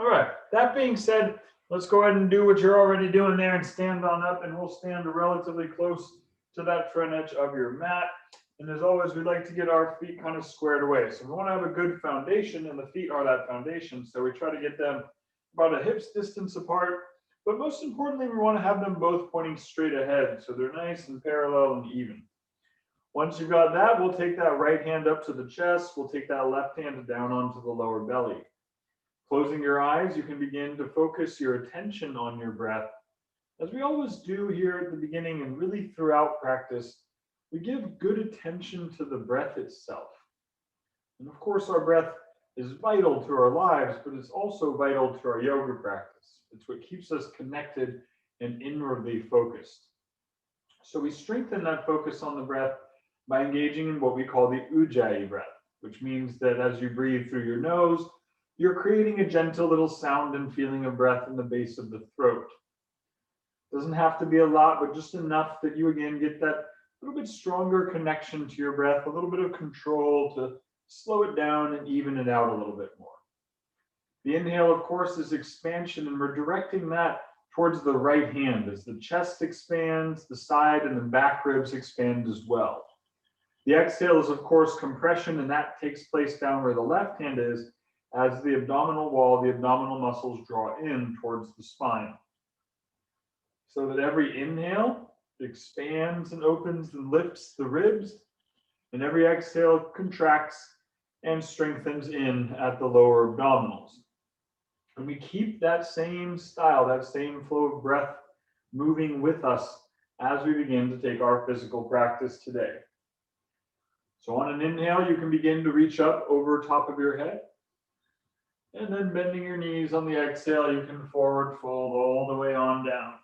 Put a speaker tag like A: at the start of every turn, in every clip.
A: All right, that being said, let's go ahead and do what you're already doing there and stand on up, and we'll stand relatively close to that front edge of your mat. And as always, we'd like to get our feet kind of squared away. So we want to have a good foundation, and the feet are that foundation. So we try to get them about a hip's distance apart. But most importantly, we want to have them both pointing straight ahead. So they're nice and parallel and even. Once you've got that, we'll take that right hand up to the chest. We'll take that left hand down onto the lower belly. Closing your eyes, you can begin to focus your attention on your breath. As we always do here at the beginning and really throughout practice, we give good attention to the breath itself. And of course, our breath is vital to our lives, but it's also vital to our yoga practice. It's what keeps us connected and inwardly focused. So we strengthen that focus on the breath by engaging in what we call the Ujjayi breath, which means that as you breathe through your nose, you're creating a gentle little sound and feeling of breath in the base of the throat. Doesn't have to be a lot, but just enough that you again get that little bit stronger connection to your breath, a little bit of control to slow it down and even it out a little bit more. The inhale, of course, is expansion, and we're directing that towards the right hand as the chest expands, the side and the back ribs expand as well. The exhale is, of course, compression, and that takes place down where the left hand is, as the abdominal wall, the abdominal muscles draw in towards the spine. So that every inhale expands and opens and lifts the ribs, and every exhale contracts and strengthens in at the lower abdominals. And we keep that same style, that same flow of breath moving with us as we begin to take our physical practice today. So on an inhale, you can begin to reach up over top of your head. And then bending your knees on the exhale, you can forward fold all the way on down.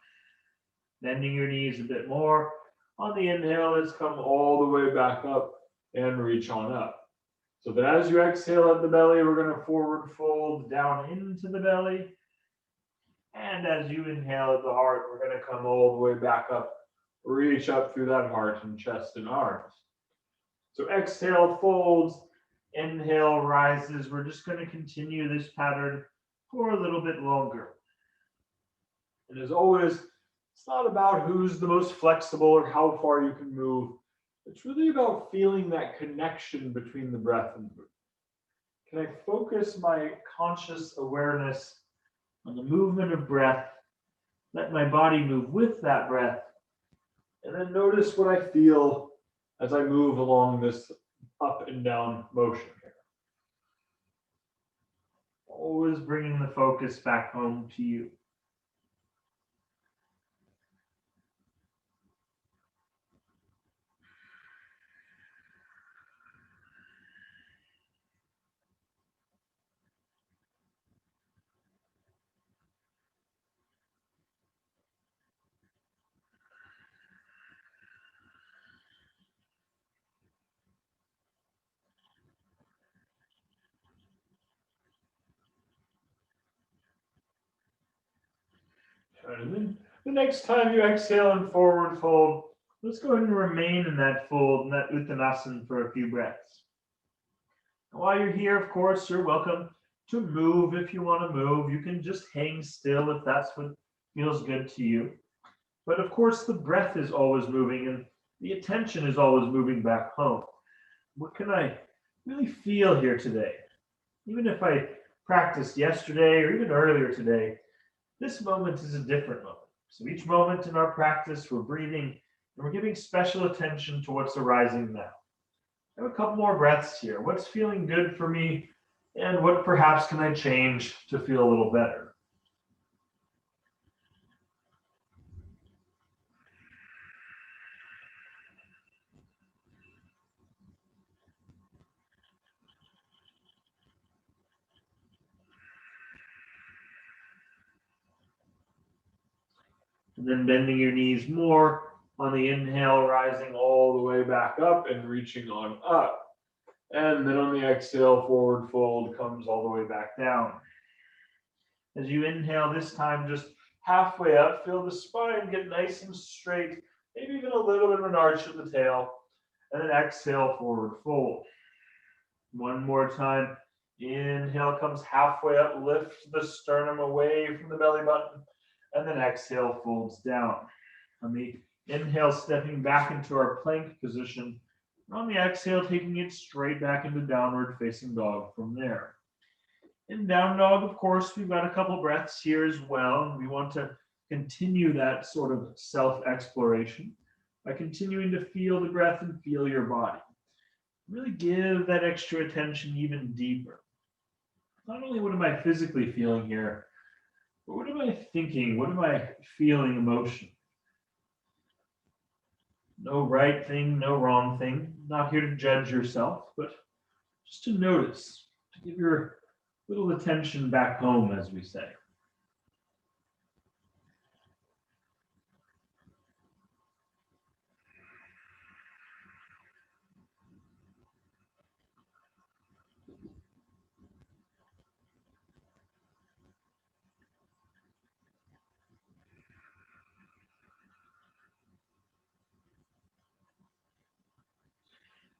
A: Bending your knees a bit more. On the inhale, let's come all the way back up and reach on up. So that as you exhale at the belly, we're going to forward fold down into the belly. And as you inhale at the heart, we're going to come all the way back up, reach up through that heart and chest and arms. So exhale folds. Inhale rises. We're just going to continue this pattern for a little bit longer. And as always, it's not about who's the most flexible or how far you can move. It's really about feeling that connection between the breath and the movement. Can I focus my conscious awareness on the movement of breath, let my body move with that breath, and then notice what I feel as I move along this up and down motion here. Always bringing the focus back home to you. And then the next time you exhale and forward fold, let's go ahead and remain in that fold, in that Uttanasana for a few breaths. And while you're here, of course, you're welcome to move if you want to move. You can just hang still if that's what feels good to you. But of course, the breath is always moving and the attention is always moving back home. What can I really feel here today? Even if I practiced yesterday or even earlier today, this moment is a different moment. So each moment in our practice, we're breathing and we're giving special attention to what's arising now. I have a couple more breaths here. What's feeling good for me? And what perhaps can I change to feel a little better? And then bending your knees more on the inhale, rising all the way back up and reaching on up. And then on the exhale, forward fold comes all the way back down. As you inhale this time, just halfway up, feel the spine get nice and straight, maybe even a little bit of an arch at the tail. And then exhale, forward fold. One more time. Inhale comes halfway up, lift the sternum away from the belly button, and then exhale, folds down. On the inhale, stepping back into our plank position. On the exhale, taking it straight back into downward facing dog from there. In down dog, of course, we've got a couple breaths here as well. And we want to continue that sort of self-exploration by continuing to feel the breath and feel your body. Really give that extra attention even deeper. Not only what am I physically feeling here, but what am I thinking? What am I feeling emotion? No right thing, no wrong thing. Not here to judge yourself, but just to notice, to give your little attention back home, as we say.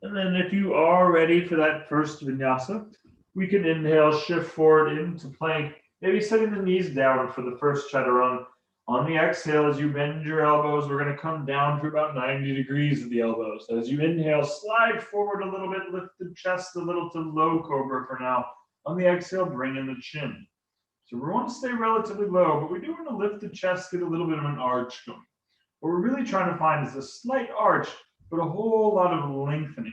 A: And then if you are ready for that first vinyasa, we can inhale, shift forward into plank, maybe setting the knees down for the first chaturanga. On the exhale, as you bend your elbows, we're going to come down to about 90 degrees of the elbows. As you inhale, slide forward a little bit, lift the chest a little to low cobra for now. On the exhale, bring in the chin. So we want to stay relatively low, but we do want to lift the chest, get a little bit of an arch going. What we're really trying to find is a slight arch, but a whole lot of lengthening.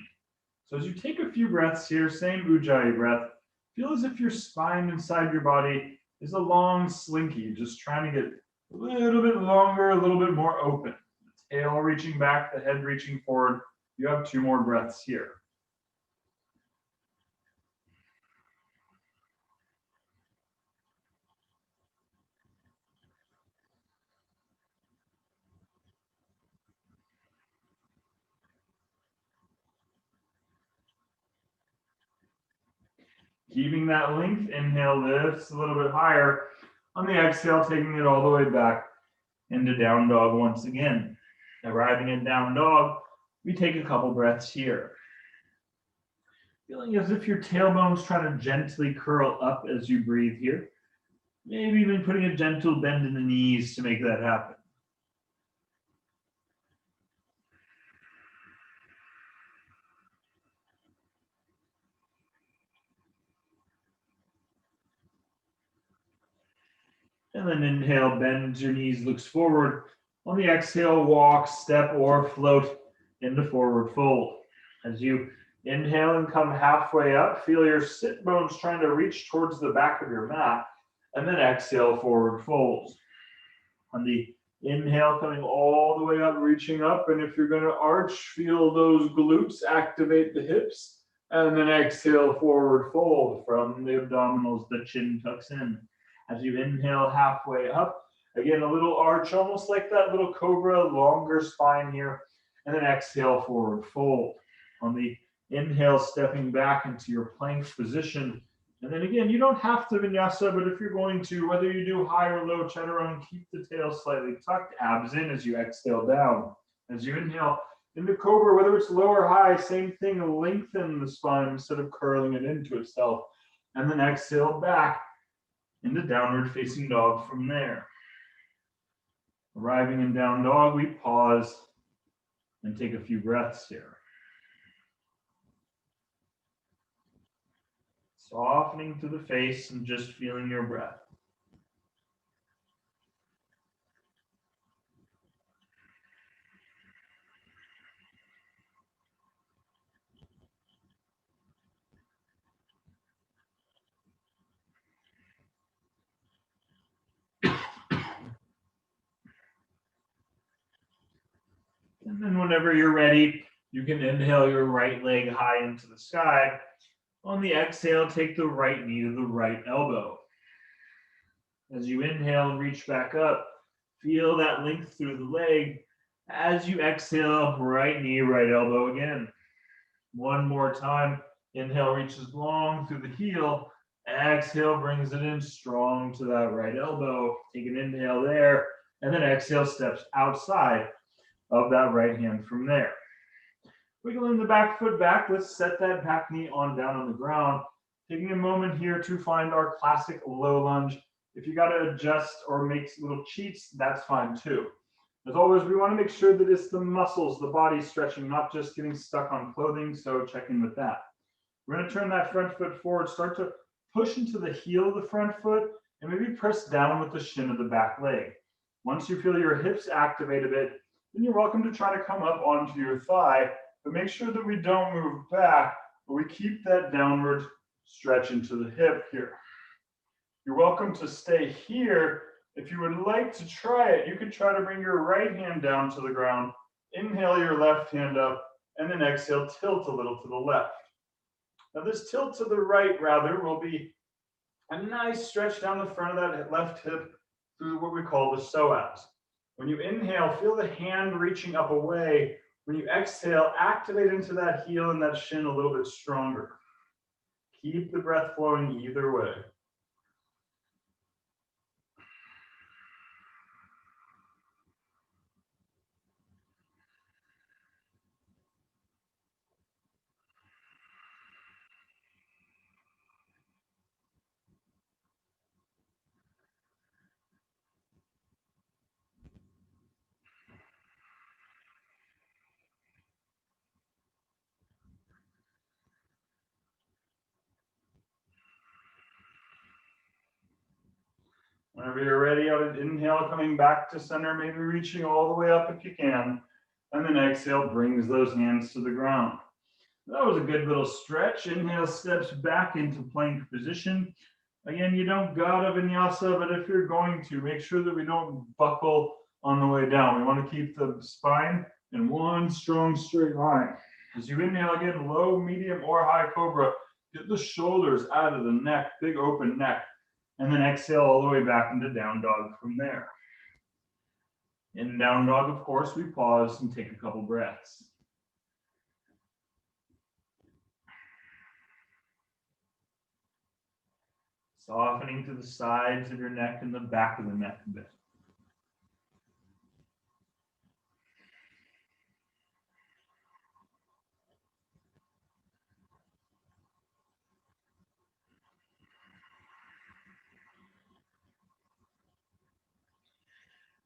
A: So as you take a few breaths here, same Ujjayi breath, feel as if your spine inside your body is a long slinky, just trying to get a little bit longer, a little bit more open. The tail reaching back, the head reaching forward. You have 2 more breaths here. Keeping that length, inhale lifts a little bit higher. On the exhale, taking it all the way back into down dog once again. Arriving in down dog, we take a couple breaths here. Feeling as if your tailbone's trying to gently curl up as you breathe here. Maybe even putting a gentle bend in the knees to make that happen. And then inhale, bend your knees, looks forward. On the exhale, walk, step, or float into forward fold. As you inhale and come halfway up, feel your sit bones trying to reach towards the back of your mat. And then exhale, forward fold. On the inhale, coming all the way up, reaching up. And if you're going to arch, feel those glutes, activate the hips. And then exhale, forward fold from the abdominals, the chin tucks in. As you inhale halfway up, again, a little arch, almost like that little cobra, longer spine here. And then exhale, forward fold. On the inhale, stepping back into your plank position. And then again, you don't have to vinyasa, but if you're going to, whether you do high or low chaturanga, keep the tail slightly tucked, abs in as you exhale down. As you inhale into cobra, whether it's low or high, same thing, lengthen the spine instead of curling it into itself. And then exhale back into downward facing dog from there. Arriving in down dog, we pause and take a few breaths here. Softening to the face and just feeling your breath. And then whenever you're ready, you can inhale your right leg high into the sky. On the exhale, take the right knee to the right elbow. As you inhale and reach back up, feel that length through the leg. As you exhale, right knee, right elbow again. One more time. Inhale reaches long through the heel. Exhale brings it in strong to that right elbow. Take an inhale there. And then exhale steps outside of that right hand from there. Wiggling the back foot back. Let's set that back knee on down on the ground. Taking a moment here to find our classic low lunge. If you got to adjust or make little cheats, that's fine too. As always, we want to make sure that it's the muscles, the body stretching, not just getting stuck on clothing, so check in with that. We're going to turn that front foot forward, start to push into the heel of the front foot, and maybe press down with the shin of the back leg. Once you feel your hips activate a bit, then you're welcome to try to come up onto your thigh, but make sure that we don't move back, but we keep that downward stretch into the hip here. You're welcome to stay here. If you would like to try it, you could try to bring your right hand down to the ground, inhale your left hand up, and then exhale, tilt a little to the left. Now this tilt to the right, rather, will be a nice stretch down the front of that left hip through what we call the psoas. When you inhale, feel the hand reaching up away. When you exhale, activate into that heel and that shin a little bit stronger. Keep the breath flowing either way. Whenever you're ready, out of inhale, coming back to center, maybe reaching all the way up if you can. And then exhale, brings those hands to the ground. That was a good little stretch. Inhale, steps back into plank position. Again, you don't gotta vinyasa, but if you're going to, make sure that we don't buckle on the way down. We want to keep the spine in one strong straight line. As you inhale again, low, medium, or high cobra, get the shoulders out of the neck, big open neck. And then exhale all the way back into down dog from there. In down dog, of course, we pause and take a couple breaths. Softening to the sides of your neck and the back of the neck a bit.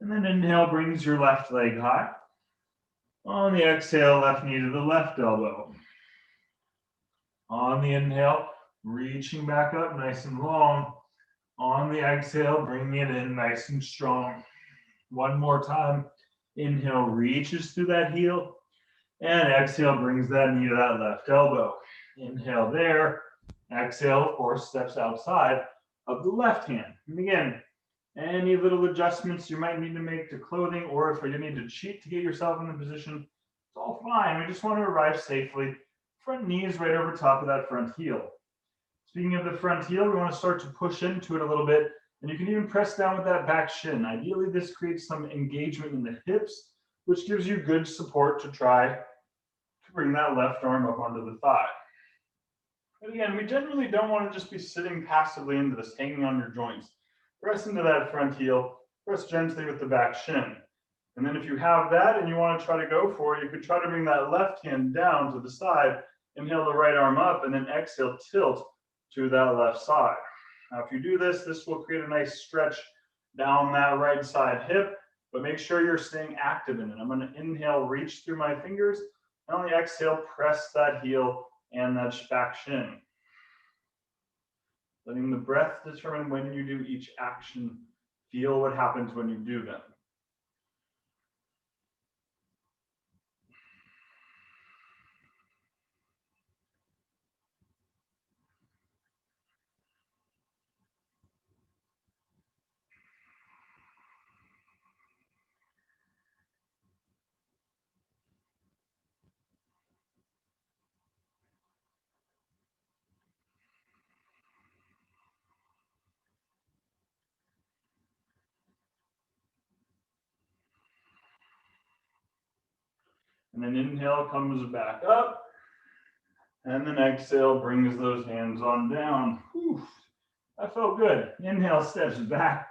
A: And then inhale brings your left leg high. On the exhale, left knee to the left elbow. On the inhale, reaching back up nice and long. On the exhale, bringing it in nice and strong. One more time. Inhale reaches through that heel. And exhale brings that knee to that left elbow. Inhale there. Exhale, of course, steps outside of the left hand. And again, any little adjustments you might need to make to clothing, or if you need to cheat to get yourself in the position, it's all fine. We just want to arrive safely. Front knee is right over top of that front heel. Speaking of the front heel, we want to start to push into it a little bit, and you can even press down with that back shin. Ideally, this creates some engagement in the hips, which gives you good support to try to bring that left arm up onto the thigh. But again, we generally don't want to just be sitting passively into this, hanging on your joints. Press into that front heel, press gently with the back shin. And then if you have that and you want to try to go for it, you could try to bring that left hand down to the side, inhale the right arm up, and then exhale, tilt to that left side. Now, if you do this, this will create a nice stretch down that right side hip, but make sure you're staying active in it. I'm going to inhale, reach through my fingers, and on the exhale, press that heel and that back shin. Letting the breath determine when you do each action. Feel what happens when you do them. And then inhale comes back up. And then exhale brings those hands on down. Whew, that felt good. Inhale steps back,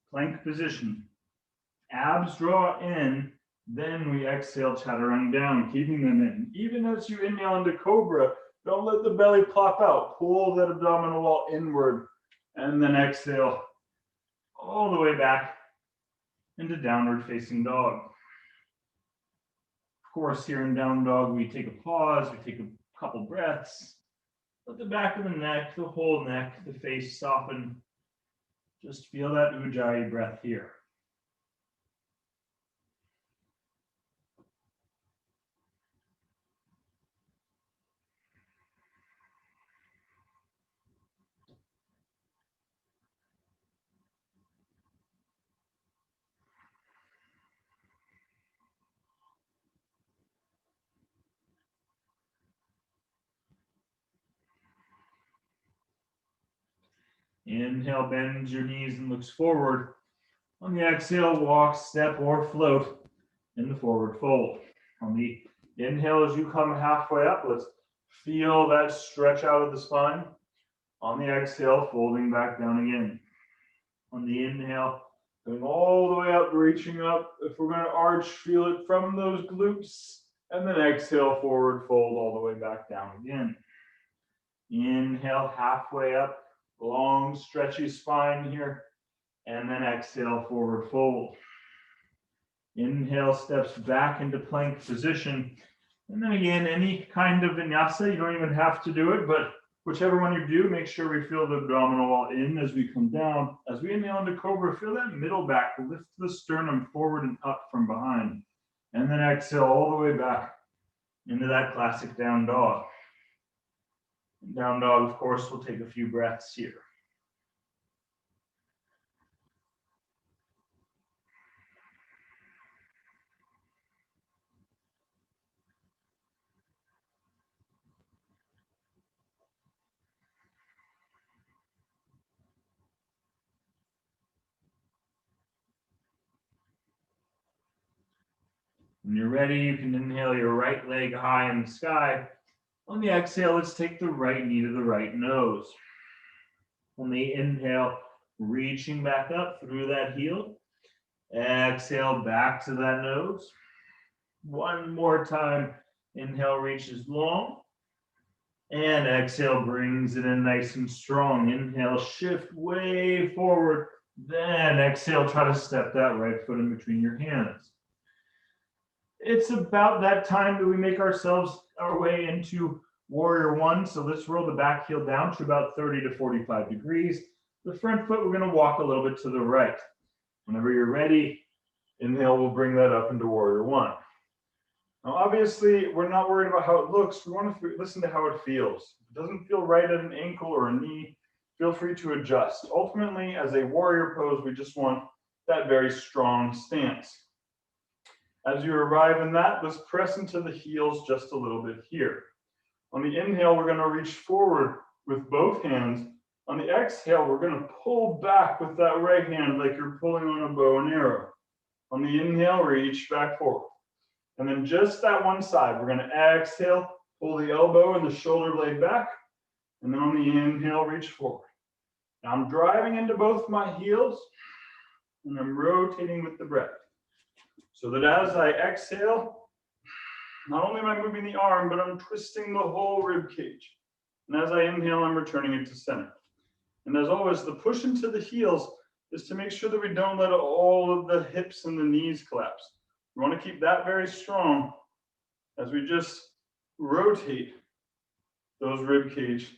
A: plank position. Abs draw in, then we exhale chaturanga down, keeping them in. Even as you inhale into cobra, Don't let the belly pop out. Pull that abdominal wall inward. And then exhale all the way back into downward facing dog. Of course, here in down dog, we take a pause, we take a couple breaths. Let the back of the neck, the whole neck, the face soften. Just feel that Ujjayi breath here. Inhale, bend your knees and looks forward. On the exhale, walk, step, or float in the forward fold. On the inhale, as you come halfway up, let's feel that stretch out of the spine. On the exhale, folding back down again. On the inhale, going all the way up, reaching up. If we're going to arch, feel it from those glutes. And then exhale, forward fold all the way back down again. Inhale, halfway up. Long, stretchy spine here. And then exhale, forward fold. Inhale, steps back into plank position. And then again, any kind of vinyasa, you don't even have to do it, but whichever one you do, make sure we feel the abdominal wall in as we come down. As we inhale into cobra, feel that middle back, lift the sternum forward and up from behind. And then exhale all the way back into that classic down dog. Down dog, of course, we'll take a few breaths here. When you're ready, you can inhale your right leg high in the sky. On the exhale, let's take the right knee to the right nose. On the inhale, reaching back up through that heel. Exhale back to that nose. One more time. Inhale reaches long. And exhale brings it in nice and strong. Inhale, shift way forward. Then exhale, try to step that right foot in between your hands. It's about that time that we make our way into warrior one. So let's roll the back heel down to about 30 to 45 degrees. The front foot, we're going to walk a little bit to the right. Whenever you're ready, inhale, we'll bring that up into warrior one. Now, obviously, we're not worried about how it looks. We want to listen to how it feels. If it doesn't feel right at an ankle or a knee, feel free to adjust. Ultimately, as a warrior pose, we just want that very strong stance. As you arrive in that, let's press into the heels just a little bit here. On the inhale, we're going to reach forward with both hands. On the exhale, we're going to pull back with that right hand like you're pulling on a bow and arrow. On the inhale, reach back forward. And then just that one side, we're going to exhale, pull the elbow and the shoulder blade back. And then on the inhale, reach forward. Now I'm driving into both my heels and I'm rotating with the breath. So that as I exhale, not only am I moving the arm, but I'm twisting the whole rib cage. And as I inhale, I'm returning it to center. And as always, the push into the heels is to make sure that we don't let all of the hips and the knees collapse. We want to keep that very strong as we just rotate those rib cage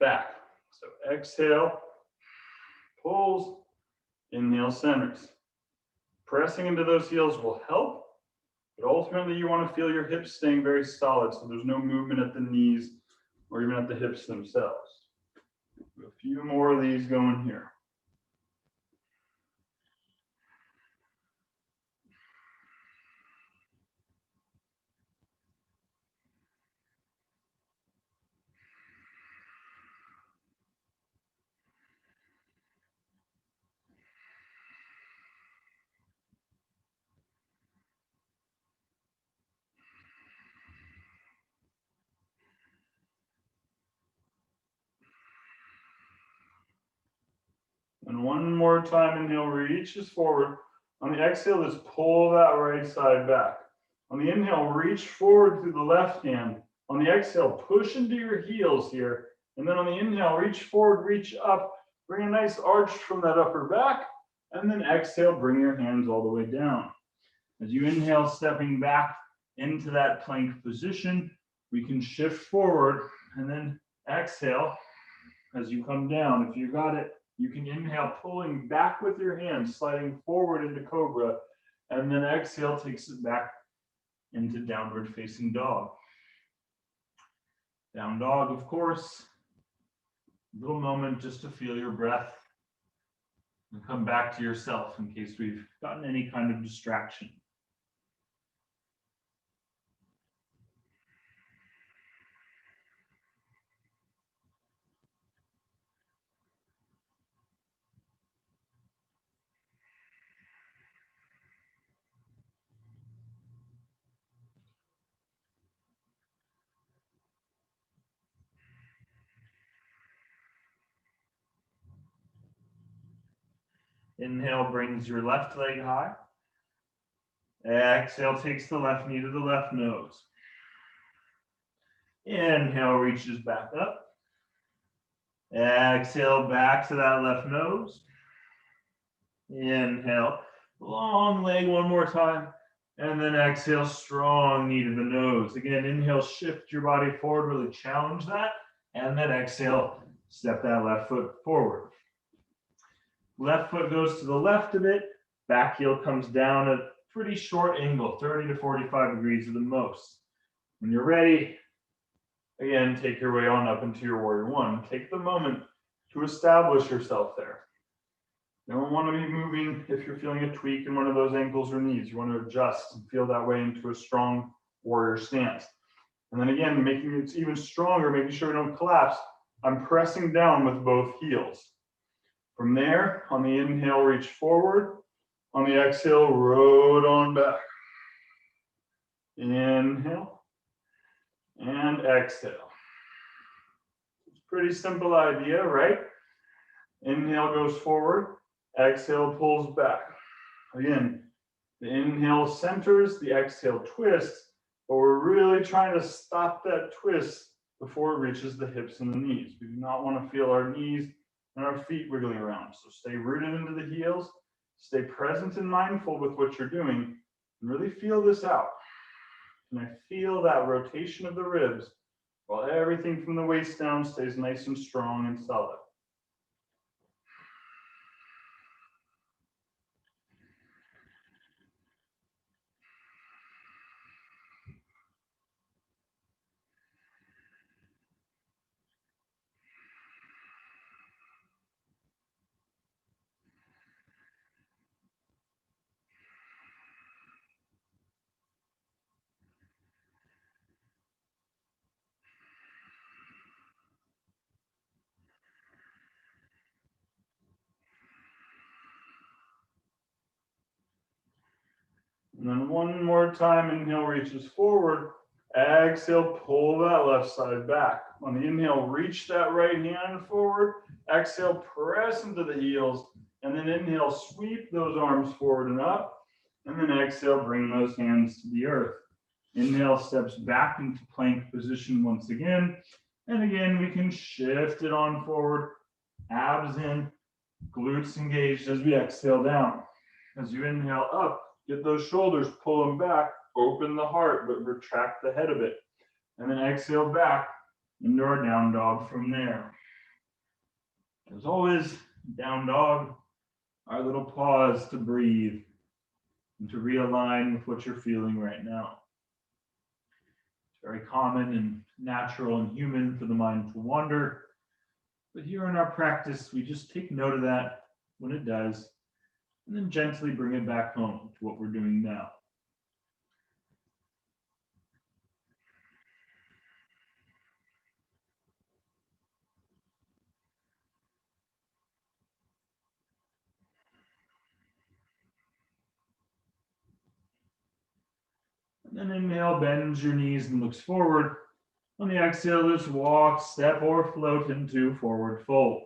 A: back. So exhale, pulls, inhale, centers. Pressing into those heels will help, but ultimately you want to feel your hips staying very solid so there's no movement at the knees or even at the hips themselves. A few more of these going here. And one more time, inhale, reaches forward. On the exhale, let's pull that right side back. On the inhale, reach forward through the left hand. On the exhale, push into your heels here. And then on the inhale, reach forward, reach up, bring a nice arch from that upper back. And then exhale, bring your hands all the way down. As you inhale, stepping back into that plank position, we can shift forward and then exhale as you come down. If you got it, you can inhale, pulling back with your hands, sliding forward into cobra, and then exhale takes it back into downward facing dog. Down dog, of course, a little moment just to feel your breath and come back to yourself in case we've gotten any kind of distraction. Inhale brings your left leg high. Exhale takes the left knee to the left nose. Inhale reaches back up. Exhale back to that left nose. Inhale, long leg one more time. And then exhale, strong knee to the nose. Again, inhale, shift your body forward, really challenge that. And then exhale, step that left foot forward. Left foot goes to the left a bit. Back heel comes down at a pretty short angle, 30 to 45 degrees at the most. When you're ready, again, take your way on up into your warrior one. Take the moment to establish yourself there. You don't want to be moving if you're feeling a tweak in one of those ankles or knees. You want to adjust and feel that way into a strong warrior stance. And then again, making it even stronger, making sure we don't collapse, I'm pressing down with both heels. From there, on the inhale, reach forward. On the exhale, roll on back. Inhale and exhale. It's a pretty simple idea, right? Inhale goes forward. Exhale pulls back. Again, the inhale centers, the exhale twists, but we're really trying to stop that twist before it reaches the hips and the knees. We do not want to feel our knees and our feet wiggling around. So stay rooted into the heels, stay present and mindful with what you're doing, and really feel this out. And I feel that rotation of the ribs while everything from the waist down stays nice and strong and solid. And then one more time, inhale reaches forward. Exhale, pull that left side back. On the inhale, reach that right hand forward. Exhale, press into the heels. And then inhale, sweep those arms forward and up. And then exhale, bring those hands to the earth. Inhale steps back into plank position once again. And again, we can shift it on forward. Abs in, glutes engaged as we exhale down. As you inhale up, get those shoulders, pull them back, open the heart, but retract the head a bit. And then exhale back into our down dog from there. As always, down dog, our little pause to breathe and to realign with what you're feeling right now. It's very common and natural and human for the mind to wander. But here in our practice, we just take note of that when it does, and then gently bring it back home to what we're doing now. And then inhale, bends your knees and looks forward. On the exhale, just walk, step, or float into forward fold.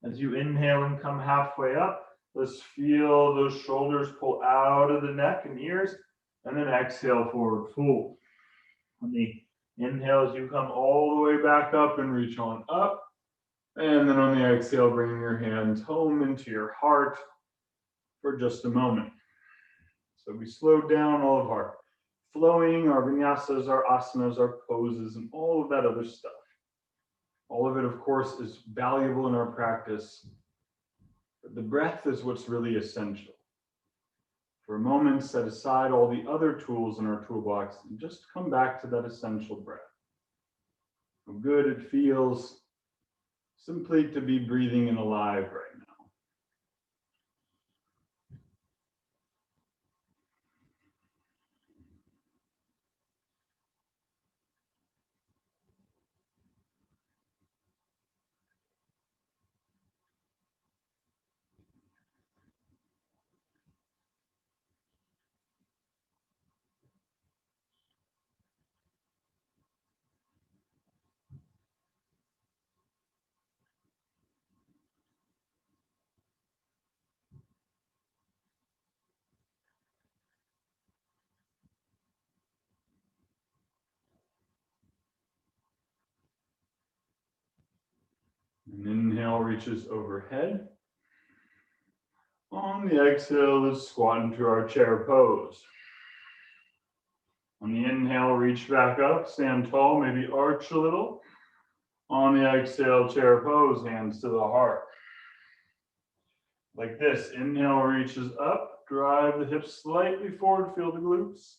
A: As you inhale and come halfway up, let's feel those shoulders pull out of the neck and ears, and then exhale, forward fold. On the Inhale as you come all the way back up and reach on up. And then on the exhale, bring your hands home into your heart for just a moment. So we slowed down all of our flowing, our vinyasas, our asanas, our poses, and all of that other stuff. All of it, of course, is valuable in our practice. But the breath is what's really essential. For a moment, set aside all the other tools in our toolbox and just come back to that essential breath. How good it feels simply to be breathing and alive right now. And inhale reaches overhead. On the exhale, let's squat into our chair pose. On the inhale, reach back up, stand tall, maybe arch a little. On the exhale, chair pose, hands to the heart. Like this, inhale reaches up, drive the hips slightly forward, feel the glutes.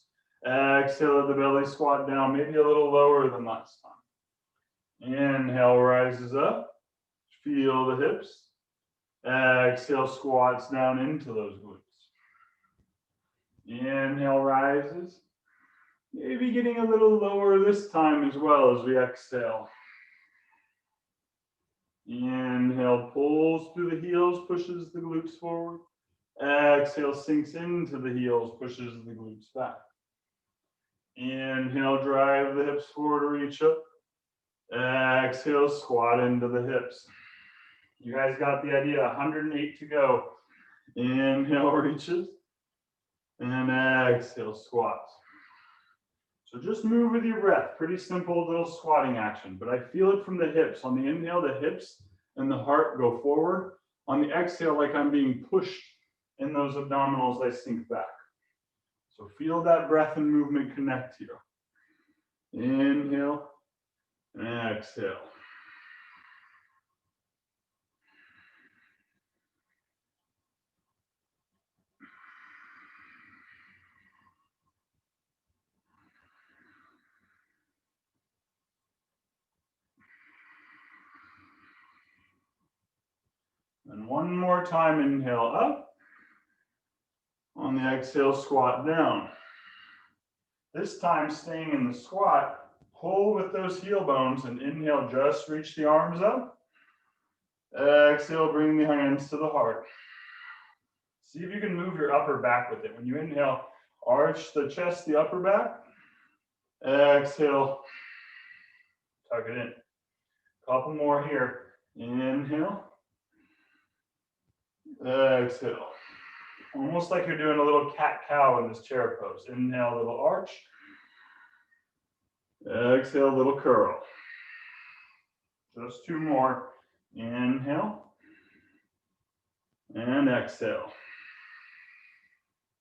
A: Exhale, let the belly squat down, maybe a little lower than last time. Inhale rises up, feel the hips. Exhale, squats down into those glutes. Inhale rises. Maybe getting a little lower this time as well as we exhale. Inhale, pulls through the heels, pushes the glutes forward. Exhale, sinks into the heels, pushes the glutes back. Inhale, drive the hips forward, reach up. Exhale, squat into the hips. You guys got the idea, 108 to go. Inhale, reaches. And exhale, squats. So just move with your breath. Pretty simple little squatting action, but I feel it from the hips. On the inhale, the hips and the heart go forward. On the exhale, like I'm being pushed in those abdominals, they sink back. So feel that breath and movement connect here. Inhale and exhale. And one more time, inhale up. On the exhale, squat down. This time, staying in the squat, pull with those heel bones and inhale, just reach the arms up. Exhale, bring the hands to the heart. See if you can move your upper back with it. When you inhale, arch the chest, the upper back. Exhale, tuck it in. Couple more here. Inhale. Exhale. Almost like you're doing a little cat-cow in this chair pose. Inhale, little arch. Exhale, little curl. Just two more. Inhale. And exhale.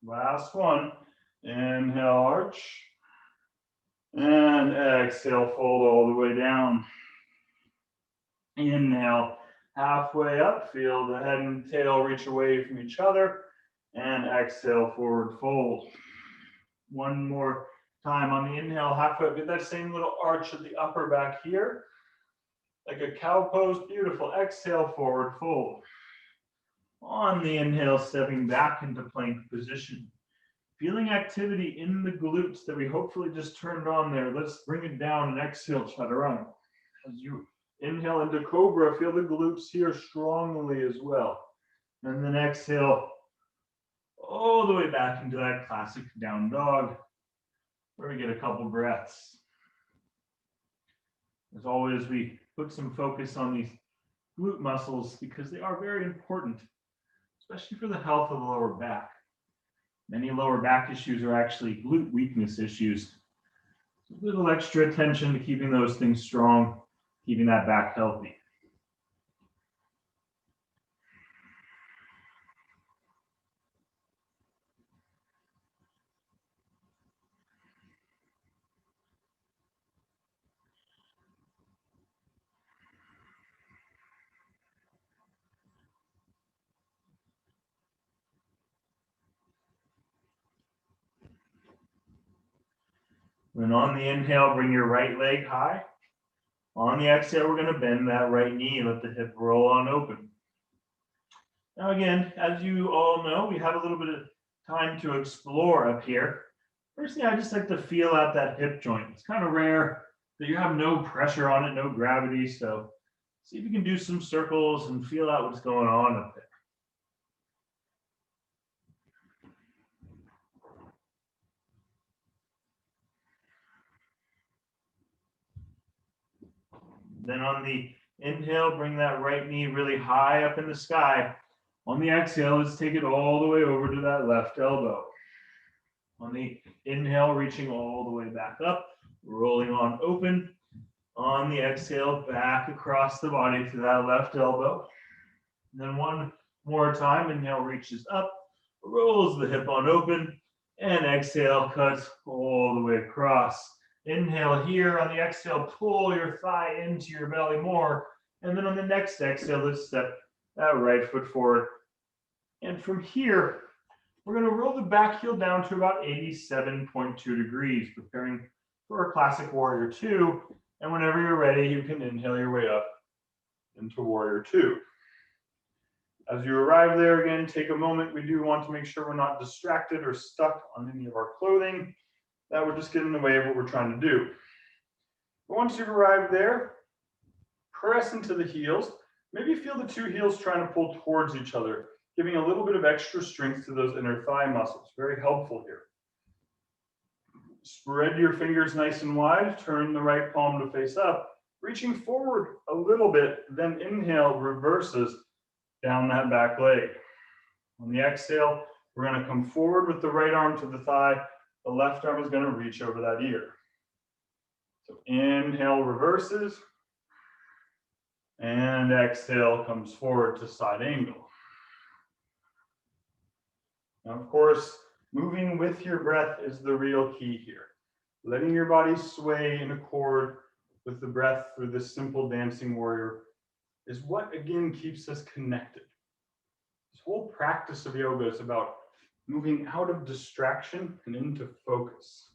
A: Last one. Inhale, arch. And exhale, fold all the way down. Inhale, halfway up. Feel the head and tail reach away from each other. And exhale, forward fold. One more time on the inhale, halfway up. Get that same little arch of the upper back here. Like a cow pose, beautiful. Exhale, forward fold. On the inhale, stepping back into plank position. Feeling activity in the glutes that we hopefully just turned on there. Let's bring it down and exhale, chaturanga. As you inhale into cobra, feel the glutes here strongly as well. And then exhale all the way back into that classic down dog, where we get a couple breaths. As always, we put some focus on these glute muscles because they are very important, especially for the health of the lower back. Many lower back issues are actually glute weakness issues. A little extra attention to keeping those things strong, keeping that back healthy. Then on the inhale, bring your right leg high. On the exhale, we're going to bend that right knee, let the hip roll on open. Now again, as you all know, we have a little bit of time to explore up here. First thing, I just like to feel out that hip joint. It's kind of rare that you have no pressure on it, no gravity. So see if you can do some circles and feel out what's going on up there. Then on the inhale, bring that right knee really high up in the sky. On the exhale, let's take it all the way over to that left elbow. On the inhale, reaching all the way back up, rolling on open. On the exhale, back across the body to that left elbow. And then one more time, inhale reaches up, rolls the hip on open, and exhale cuts all the way across. Inhale here, on the exhale, pull your thigh into your belly more. And then on the next exhale, let's step that right foot forward. And from here, we're going to roll the back heel down to about 87.2 degrees, preparing for a classic warrior two. And whenever you're ready, you can inhale your way up into warrior two. As you arrive there again, take a moment. We do want to make sure we're not distracted or stuck on any of our clothing. That would just get in the way of what we're trying to do. But once you've arrived there, press into the heels. Maybe feel the two heels trying to pull towards each other, giving a little bit of extra strength to those inner thigh muscles. Very helpful here. Spread your fingers nice and wide. Turn the right palm to face up. Reaching forward a little bit, then inhale, reverses down that back leg. On the exhale, we're going to come forward with the right arm to the thigh. The left arm is going to reach over that ear. So inhale, reverses. And exhale, comes forward to side angle. Now, of course, moving with your breath is the real key here. Letting your body sway in accord with the breath through this simple dancing warrior is what, again, keeps us connected. This whole practice of yoga is about moving out of distraction and into focus.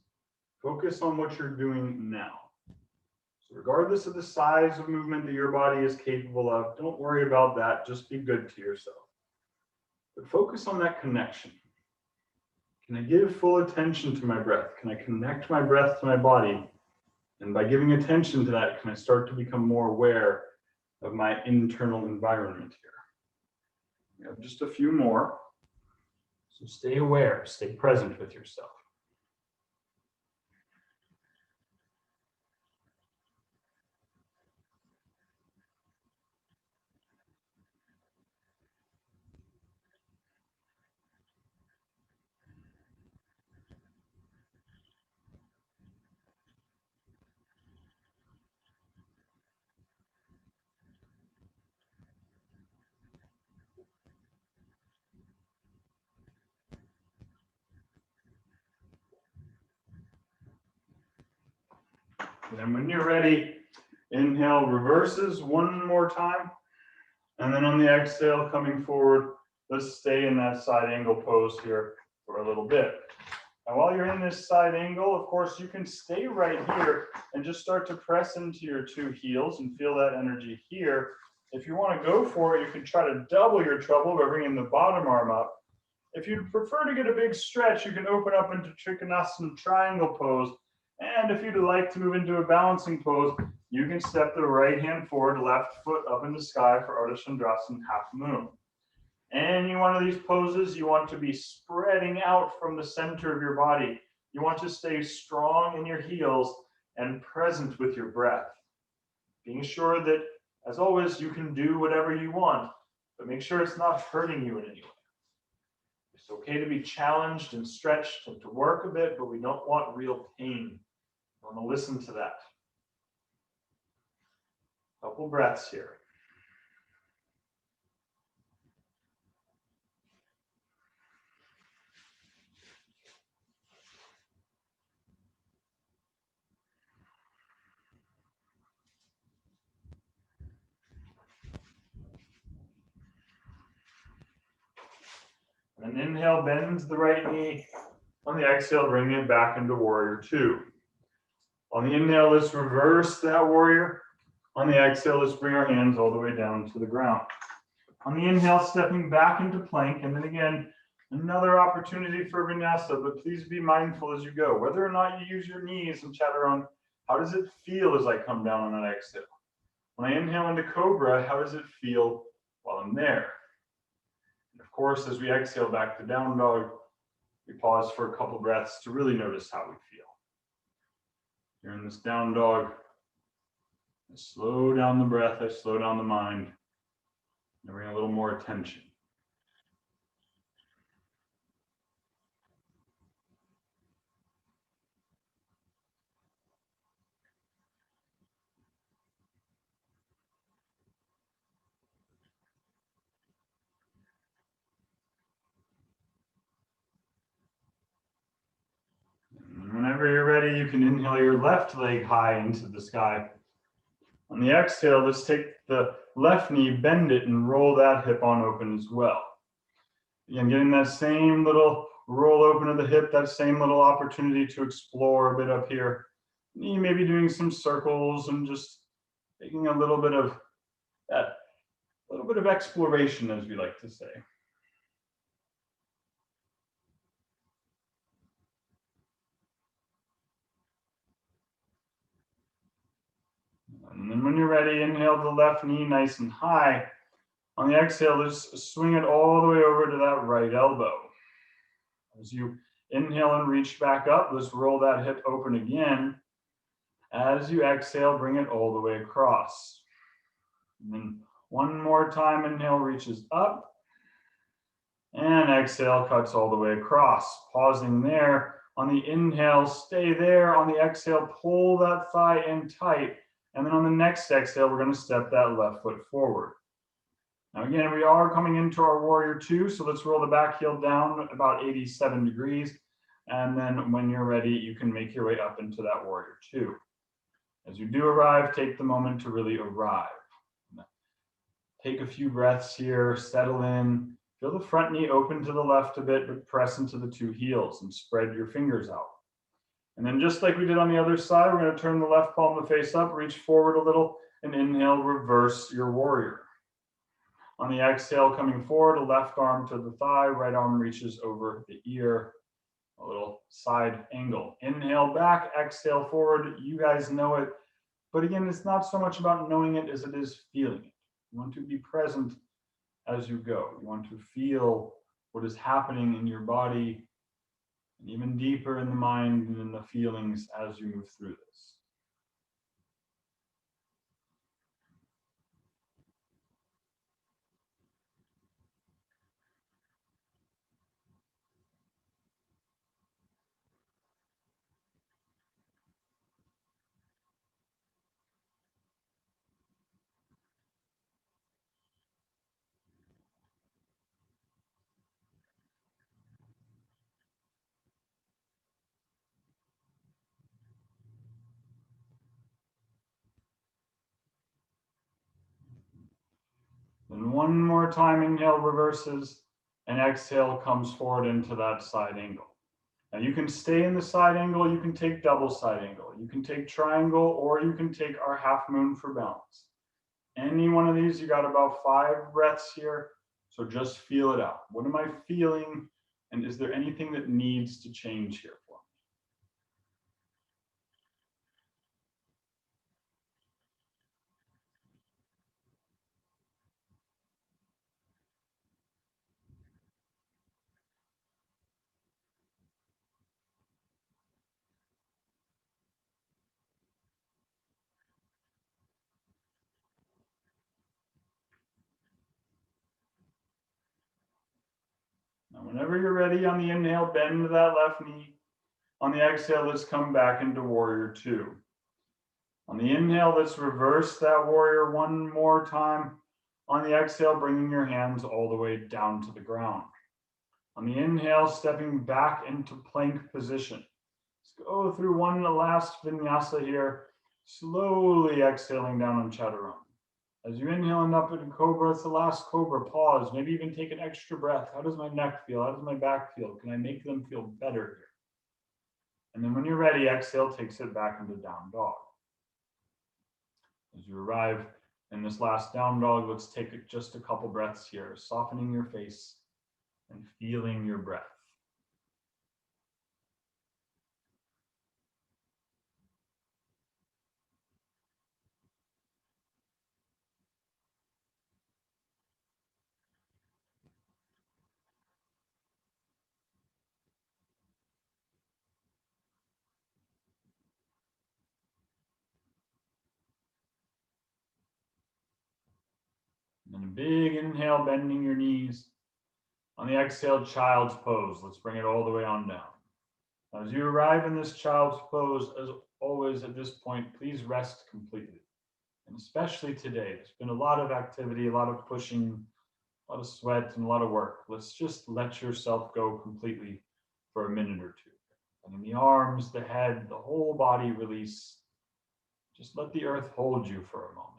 A: Focus on what you're doing now. So regardless of the size of movement that your body is capable of, don't worry about that. Just be good to yourself. But focus on that connection. Can I give full attention to my breath? Can I connect my breath to my body? And by giving attention to that, can I start to become more aware of my internal environment here? We have just a few more. So stay aware, stay present with yourself. And then when you're ready, inhale, reverses one more time. And then on the exhale, coming forward, let's stay in that side angle pose here for a little bit. And while you're in this side angle, of course, you can stay right here and just start to press into your two heels and feel that energy here. If you want to go for it, you can try to double your trouble by bringing the bottom arm up. If you prefer to get a big stretch, you can open up into Trikonasana triangle pose. And if you'd like to move into a balancing pose, you can step the right hand forward, left foot up in the sky for Ardha Chandrasana half moon. Any one of these poses, you want to be spreading out from the center of your body. You want to stay strong in your heels and present with your breath. Being sure that, as always, you can do whatever you want, but make sure it's not hurting you in any way. It's okay to be challenged and stretched and to work a bit, but we don't want real pain I want to listen to that. Couple breaths here. And inhale, bend the right knee. On the exhale, bring it back into warrior two. On the inhale, let's reverse that warrior. On the exhale, let's bring our hands all the way down to the ground. On the inhale, stepping back into plank, and then again, another opportunity for vinyasa, but please be mindful as you go. Whether or not you use your knees and chaturanga, how does it feel as I come down on that exhale? When I inhale into cobra, how does it feel while I'm there? And of course, as we exhale back to down dog, we pause for a couple breaths to really notice how we feel. Here in this down dog, I slow down the breath, I slow down the mind, and bring a little more attention. Whenever you're ready, you can inhale your left leg high into the sky. On the exhale, let's take the left knee, bend it, and roll that hip on open as well. Again, getting that same little roll open of the hip, that same little opportunity to explore a bit up here. You may be doing some circles and just taking a little bit of that, little bit of exploration, as we like to say. And then when you're ready, inhale the left knee nice and high. On the exhale, let's swing it all the way over to that right elbow. As you inhale and reach back up, let's roll that hip open again. As you exhale, bring it all the way across. And then one more time, inhale reaches up. And exhale cuts all the way across. Pausing there. On the inhale, stay there. On the exhale, pull that thigh in tight. And then on the next exhale, we're going to step that left foot forward. Now again, we are coming into our warrior two, so let's roll the back heel down about 87 degrees. And then when you're ready, you can make your way up into that warrior two. As you do arrive, take the moment to really arrive. Take a few breaths here, settle in. Feel the front knee open to the left a bit, but press into the two heels and spread your fingers out. And then just like we did on the other side, we're going to turn the left palm to face up, reach forward a little, and inhale, reverse your warrior. On the exhale, coming forward, a left arm to the thigh, right arm reaches over the ear, a little side angle. Inhale back, exhale forward. You guys know it. But again, it's not so much about knowing it as it is feeling it. You want to be present as you go. You want to feel what is happening in your body, and even deeper in the mind and in the feelings as you move through this. Then one more time, inhale reverses, and exhale comes forward into that side angle. Now you can stay in the side angle, you can take double side angle, you can take triangle, or you can take our half moon for balance. Any one of these, you got about 5 breaths here, so just feel it out. What am I feeling, and is there anything that needs to change here for me? Now, whenever you're ready on the inhale, bend that left knee. On the exhale, let's come back into warrior two. On the inhale, let's reverse that warrior one more time. On the exhale, bringing your hands all the way down to the ground. On the inhale, stepping back into plank position. Let's go through one last vinyasa here, slowly exhaling down on chaturanga. As you inhale and up into cobra, it's the last cobra. Pause, maybe even take an extra breath. How does my neck feel? How does my back feel? Can I make them feel better here? And then when you're ready, exhale, takes it back into down dog. As you arrive in this last down dog, let's take just a couple breaths here, softening your face and feeling your breath. And a big inhale, bending your knees. On the exhale, child's pose. Let's bring it all the way on down. As you arrive in this child's pose, as always at this point, please rest completely. And especially today, there's been a lot of activity, a lot of pushing, a lot of sweat, and a lot of work. Let's just let yourself go completely for a minute or two. And in the arms, the head, the whole body release. Just let the earth hold you for a moment.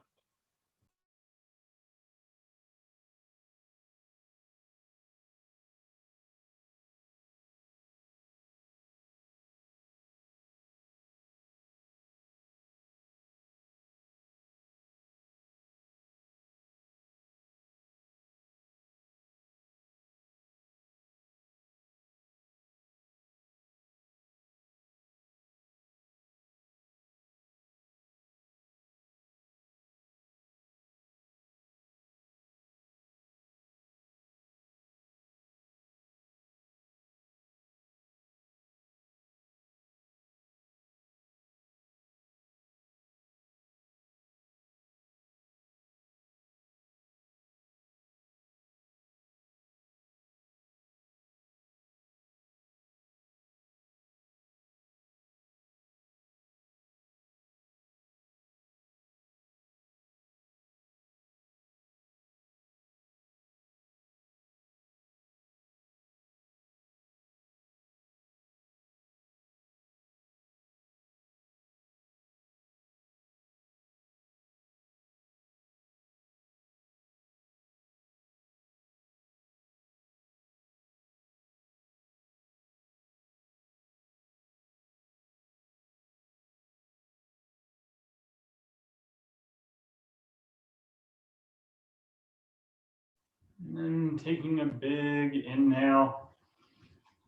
A: And then taking a big inhale,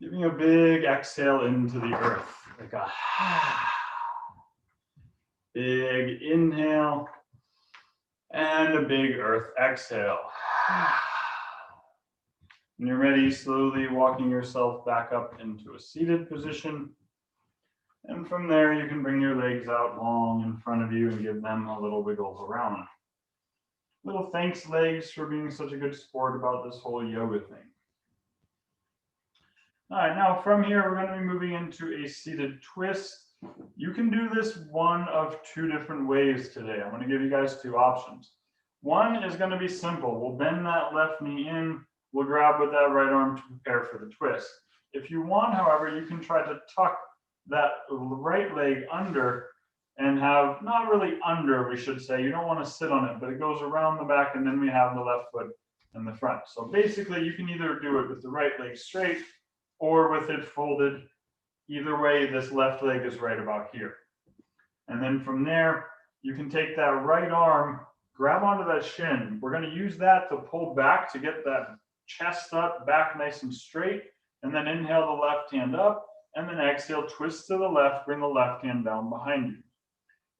A: giving a big exhale into the earth, like a big inhale and a big earth exhale. When you're ready, slowly walking yourself back up into a seated position. And from there, you can bring your legs out long in front of you and give them a little wiggle around. Little thanks, legs, for being such a good sport about this whole yoga thing. All right, now from here, we're going to be moving into a seated twist. You can do this one of two different ways today. I'm going to give you guys two options. One is going to be simple. We'll bend that left knee in. We'll grab with that right arm to prepare for the twist. If you want, however, you can try to tuck that right leg under and have, not really under, we should say. You don't want to sit on it, but it goes around the back, and then we have the left foot in the front. So basically, you can either do it with the right leg straight or with it folded. Either way, this left leg is right about here. And then from there, you can take that right arm, grab onto that shin. We're going to use that to pull back to get that chest up, back nice and straight, and then inhale the left hand up, and then exhale, twist to the left, bring the left hand down behind you.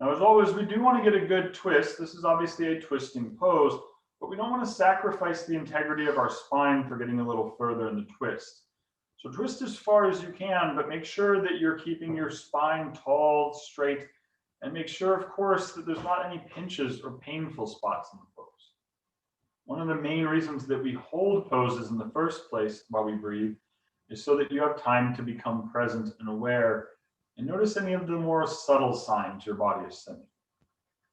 A: Now, as always, we do want to get a good twist. This is obviously a twisting pose, but we don't want to sacrifice the integrity of our spine for getting a little further in the twist. So twist as far as you can, but make sure that you're keeping your spine tall, straight, and make sure, of course, that there's not any pinches or painful spots in the pose. One of the main reasons that we hold poses in the first place while we breathe is so that you have time to become present and aware and notice any of the more subtle signs your body is sending.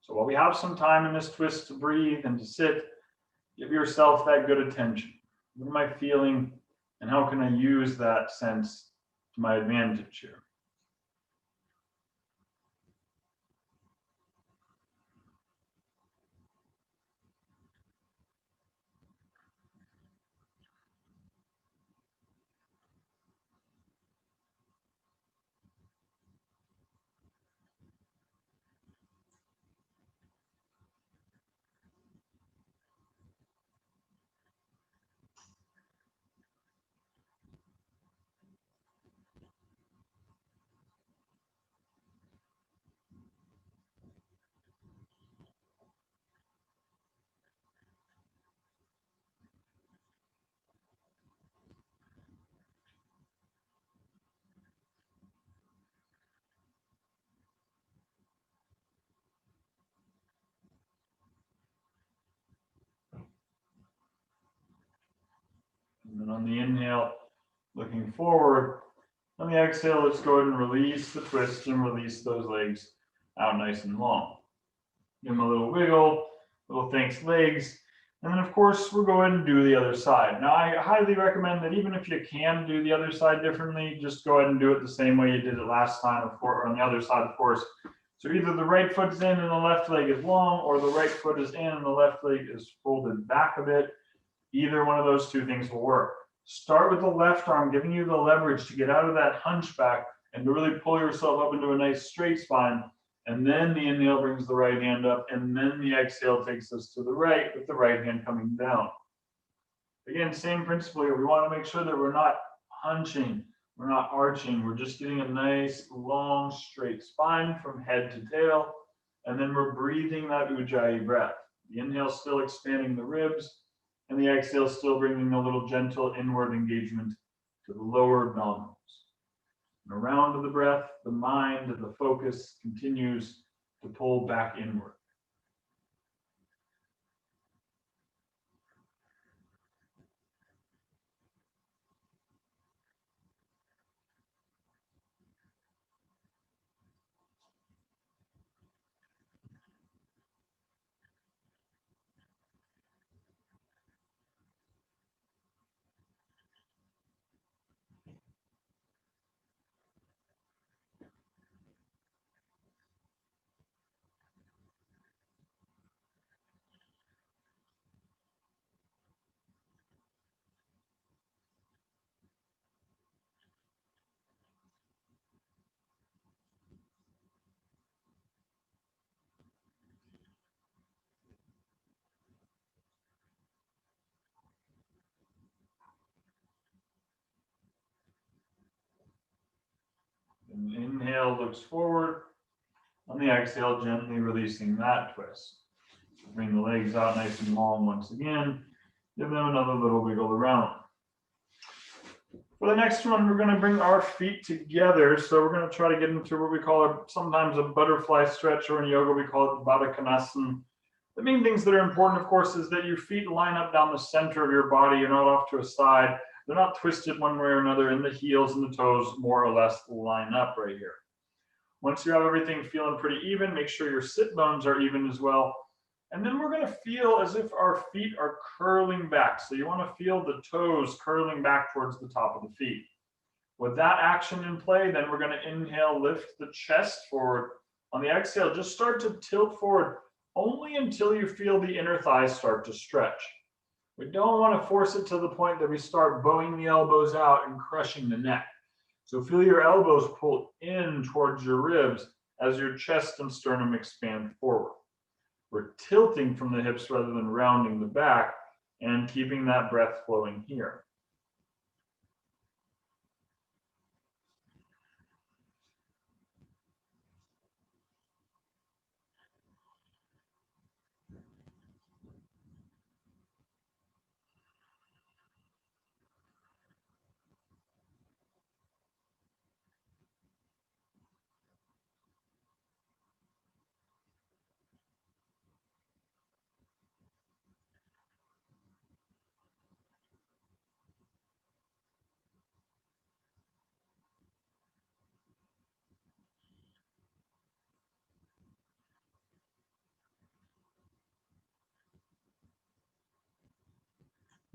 A: So while we have some time in this twist to breathe and to sit, give yourself that good attention. What am I feeling, and how can I use that sense to my advantage here? And then on the inhale, looking forward. On the exhale, let's go ahead and release the twist and release those legs out nice and long. Give them a little wiggle, little thanks legs. And then of course, we'll go ahead and do the other side. Now I highly recommend that even if you can do the other side differently, just go ahead and do it the same way you did it last time, of course, or on the other side, of course. So either the right foot's in and the left leg is long, or the right foot is in and the left leg is folded back a bit. Either one of those two things will work. Start with the left arm, giving you the leverage to get out of that hunchback and to really pull yourself up into a nice straight spine. And then the inhale brings the right hand up, and then the exhale takes us to the right with the right hand coming down. Again, same principle here. We want to make sure that we're not hunching, we're not arching, we're just getting a nice long straight spine from head to tail. And then we're breathing that Ujjayi breath. The inhale still expanding the ribs, and the exhale still bringing a little gentle inward engagement to the lower abdominals. And around the breath, the mind, the focus continues to pull back inward. And the inhale looks forward. On the exhale, gently releasing that twist. Bring the legs out nice and long once again. Give them another little wiggle around. For the next one, we're going to bring our feet together. So we're going to try to get into what we call sometimes a butterfly stretch, or in yoga we call it Baddha Konasana. The main things that are important, of course, is that your feet line up down the center of your body. You're not off to a side. They're not twisted one way or another, and the heels and the toes more or less line up right here. Once you have everything feeling pretty even, make sure your sit bones are even as well. And then we're going to feel as if our feet are curling back. So you want to feel the toes curling back towards the top of the feet. With that action in play, then we're going to inhale, lift the chest forward. On the exhale, just start to tilt forward only until you feel the inner thighs start to stretch. We don't want to force it to the point that we start bowing the elbows out and crushing the neck. So feel your elbows pull in towards your ribs as your chest and sternum expand forward. We're tilting from the hips rather than rounding the back and keeping that breath flowing here.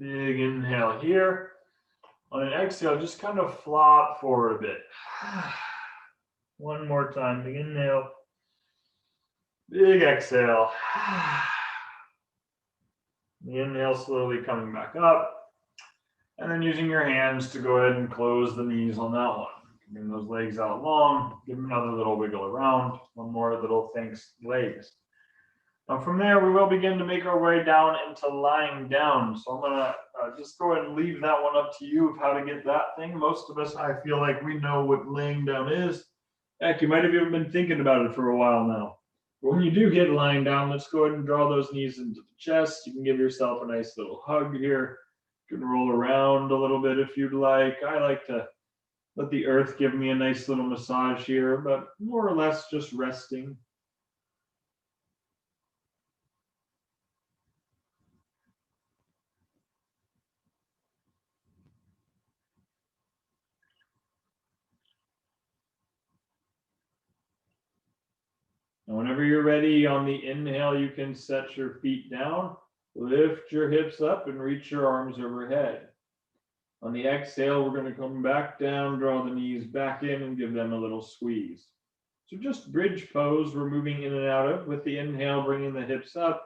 A: Big inhale here. On an exhale, just kind of flop forward a bit. One more time. Big inhale. Big exhale. The inhale slowly coming back up. And then using your hands to go ahead and close the knees on that one. Bring those legs out long. Give them another little wiggle around. One more little thanks legs. Now from there, we will begin to make our way down into lying down. So I'm gonna just go ahead and leave that one up to you of how to get that thing. Most of us, I feel like we know what laying down is. Heck, you might have even been thinking about it for a while now. But when you do get lying down, let's go ahead and draw those knees into the chest. You can give yourself a nice little hug here. You can roll around a little bit if you'd like. I like to let the earth give me a nice little massage here, but more or less just resting. And whenever you're ready, on the inhale, you can set your feet down, lift your hips up, and reach your arms overhead. On the exhale, we're going to come back down, draw the knees back in, and give them a little squeeze. So just bridge pose we're moving in and out of. With the inhale, bringing the hips up.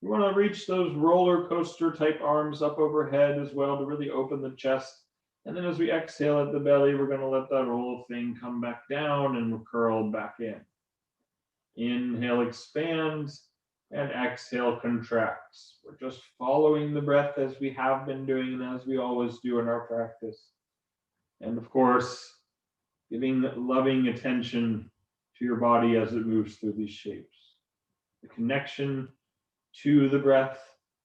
A: We want to reach those roller coaster type arms up overhead as well to really open the chest. And then as we exhale at the belly, we're going to let that whole thing come back down and we're curled back in. Inhale expands and exhale contracts. We're just following the breath as we have been doing and as we always do in our practice. And of course, giving loving attention to your body as it moves through these shapes. The connection to the breath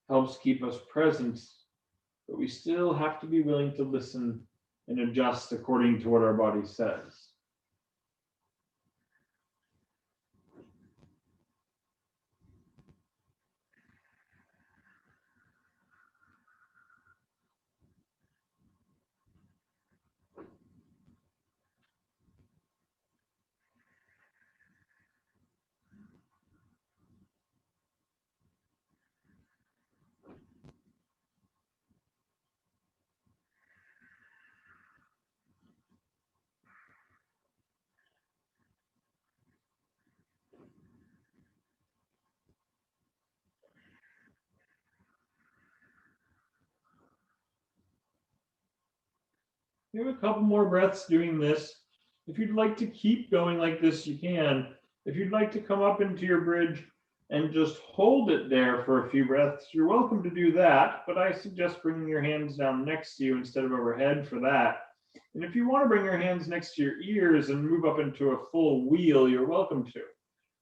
A: helps keep us present, but we still have to be willing to listen and adjust according to what our body says. We have a couple more breaths doing this. If you'd like to keep going like this, you can. If you'd like to come up into your bridge and just hold it there for a few breaths, you're welcome to do that, but I suggest bringing your hands down next to you instead of overhead for that. And if you want to bring your hands next to your ears and move up into a full wheel, you're welcome to.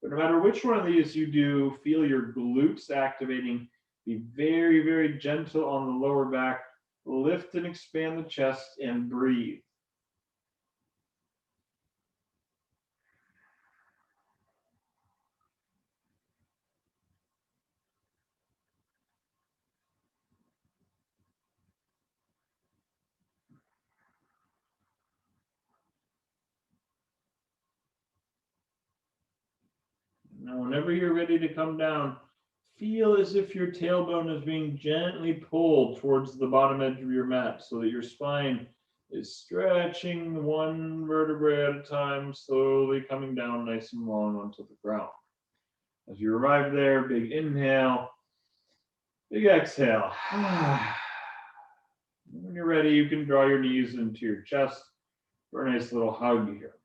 A: But no matter which one of these you do, feel your glutes activating. Be very, very gentle on the lower back. Lift and expand the chest and breathe. Now, whenever you're ready to come down, feel as if your tailbone is being gently pulled towards the bottom edge of your mat so that your spine is stretching one vertebrae at a time, slowly coming down nice and long onto the ground. As you arrive there, big inhale, big exhale. When you're ready, you can draw your knees into your chest for a nice little hug here.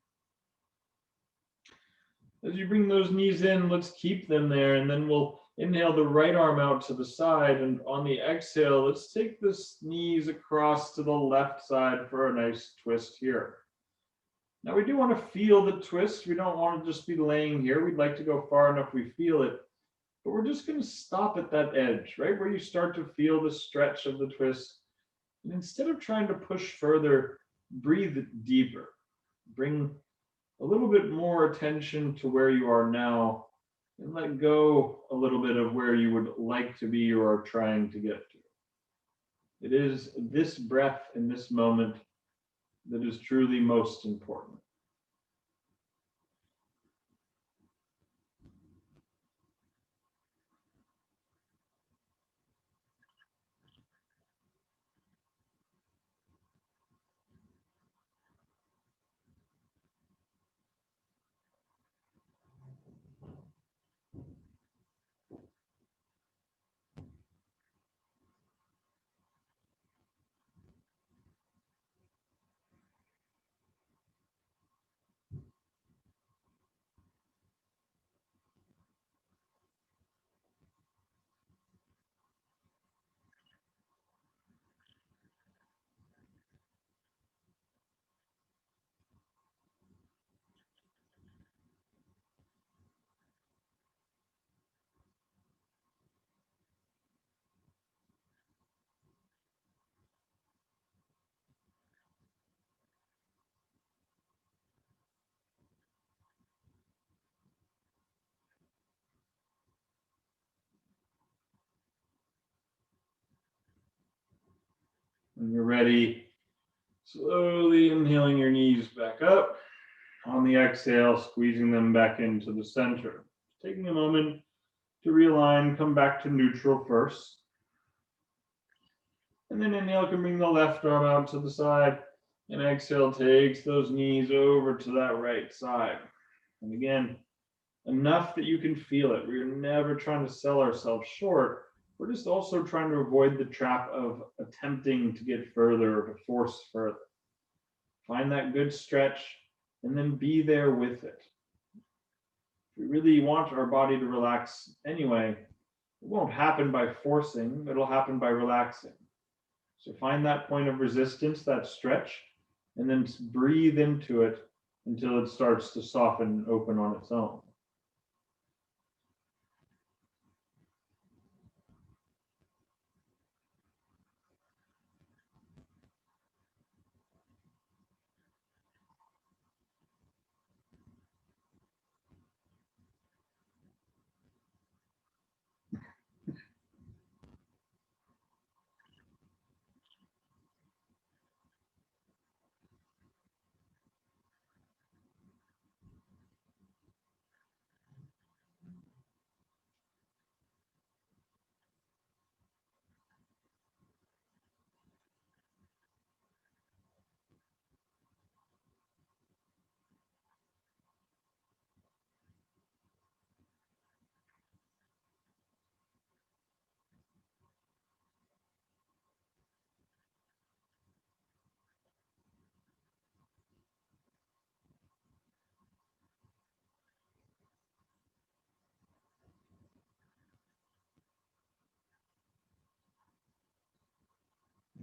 A: As you bring those knees in, let's keep them there, and then we'll inhale the right arm out to the side, and on the exhale, let's take the knees across to the left side for a nice twist here. Now we do want to feel the twist. We don't want to just be laying here. We'd like to go far enough we feel it, but we're just going to stop at that edge, right where you start to feel the stretch of the twist. And instead of trying to push further, breathe deeper. Bring a little bit more attention to where you are now and let go a little bit of where you would like to be or are trying to get to. It is this breath in this moment that is truly most important. When you're ready, slowly inhaling your knees back up. On the exhale, squeezing them back into the center. Taking a moment to realign, come back to neutral first. And then inhale, can bring the left arm out to the side. And exhale takes those knees over to that right side. And again, enough that you can feel it. We're never trying to sell ourselves short. We're just also trying to avoid the trap of attempting to get further or to force further. Find that good stretch and then be there with it. If we really want our body to relax anyway, it won't happen by forcing, it'll happen by relaxing. So find that point of resistance, that stretch, and then breathe into it until it starts to soften and open on its own.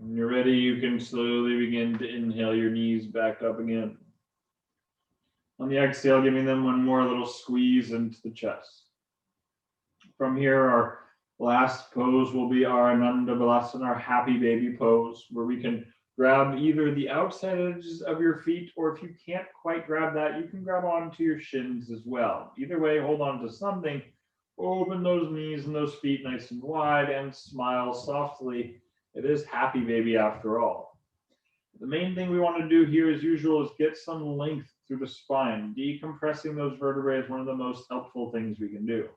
A: When you're ready, you can slowly begin to inhale your knees back up again. On the exhale, giving them one more little squeeze into the chest. From here, our last pose will be our Ananda Balasana, our happy baby pose, where we can grab either the outside edges of your feet, or if you can't quite grab that, you can grab onto your shins as well. Either way, hold on to something, open those knees and those feet nice and wide, and smile softly. It is happy baby after all. The main thing we want to do here, as usual, is get some length through the spine. Decompressing those vertebrae is one of the most helpful things we can do.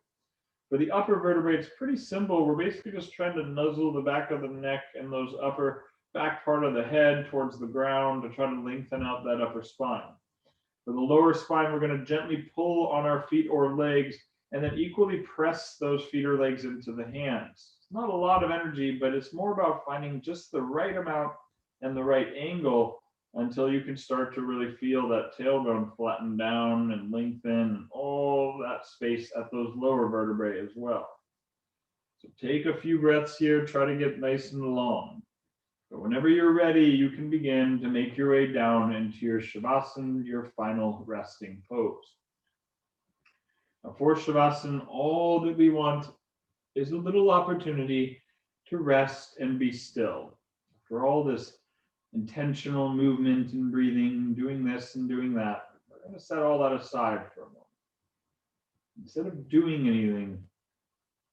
A: For the upper vertebrae, it's pretty simple. We're basically just trying to nuzzle the back of the neck and those upper back part of the head towards the ground to try to lengthen out that upper spine. For the lower spine, we're going to gently pull on our feet or legs and then equally press those feet or legs into the hands. It's not a lot of energy, but it's more about finding just the right amount and the right angle until you can start to really feel that tailbone flatten down and lengthen and all that space at those lower vertebrae as well. So take a few breaths here, try to get nice and long. But whenever you're ready, you can begin to make your way down into your Shavasana, your final resting pose. Now for Shavasana, all that we want is a little opportunity to rest and be still. For all this intentional movement and breathing, doing this and doing that, we're going to set all that aside for a moment. Instead of doing anything,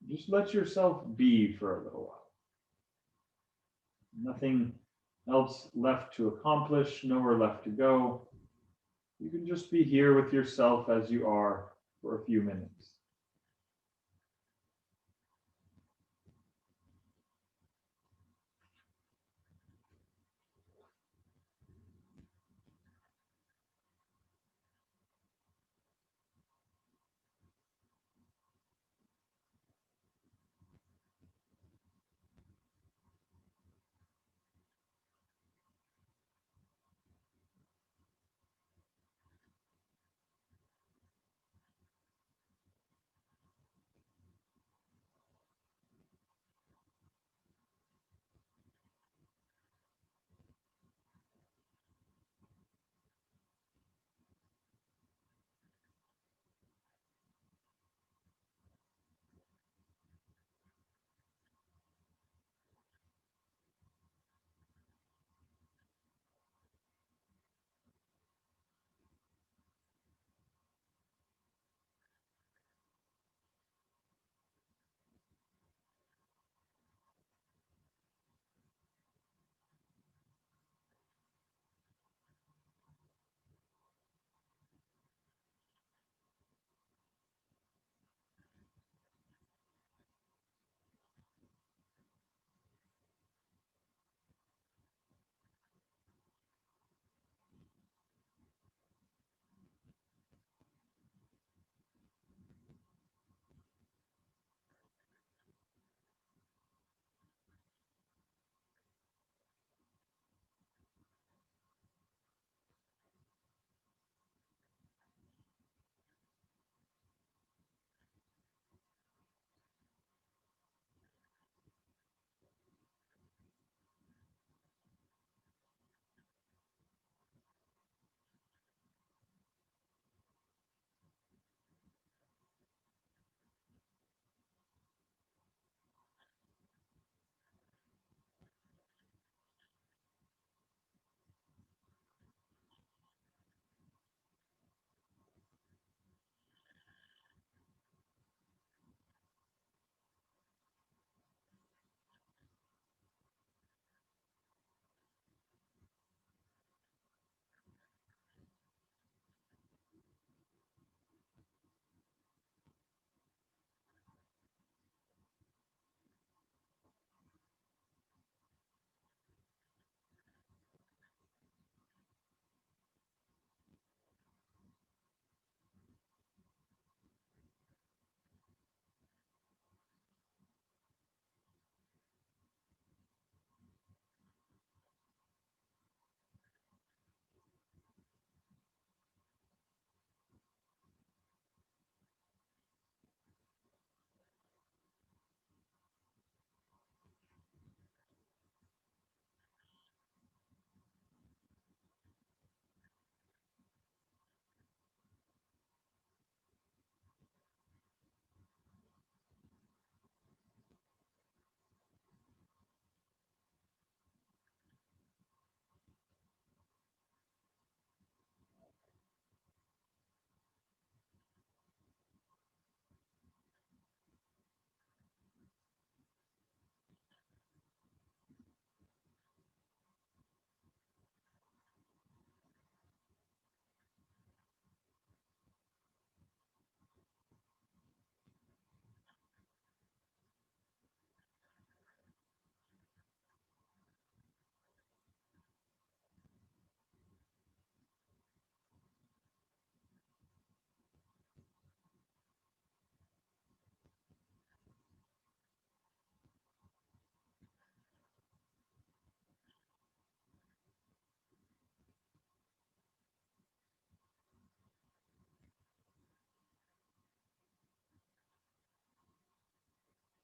A: just let yourself be for a little while. Nothing else left to accomplish, nowhere left to go. You can just be here with yourself as you are for a few minutes.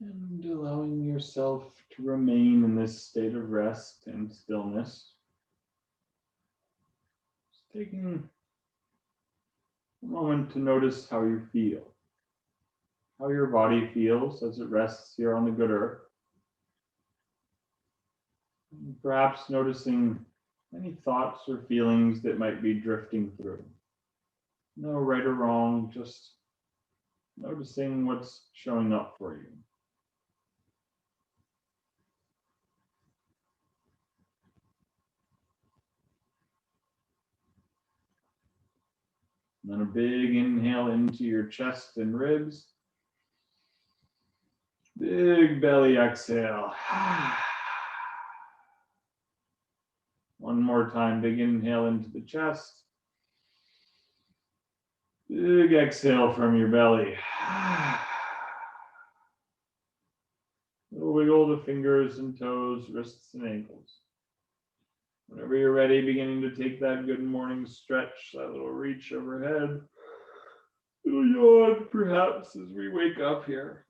A: And allowing yourself to remain in this state of rest and stillness. Just taking a moment to notice how you feel, how your body feels as it rests here on the good earth. And perhaps noticing any thoughts or feelings that might be drifting through. No right or wrong, just noticing what's showing up for you. And then a big inhale into your chest and ribs. Big belly exhale. One more time, big inhale into the chest. Big exhale from your belly. Wiggle the fingers and toes, wrists and ankles. Whenever you're ready, beginning to take that good morning stretch, that little reach overhead. Little yawn, perhaps, as we wake up here.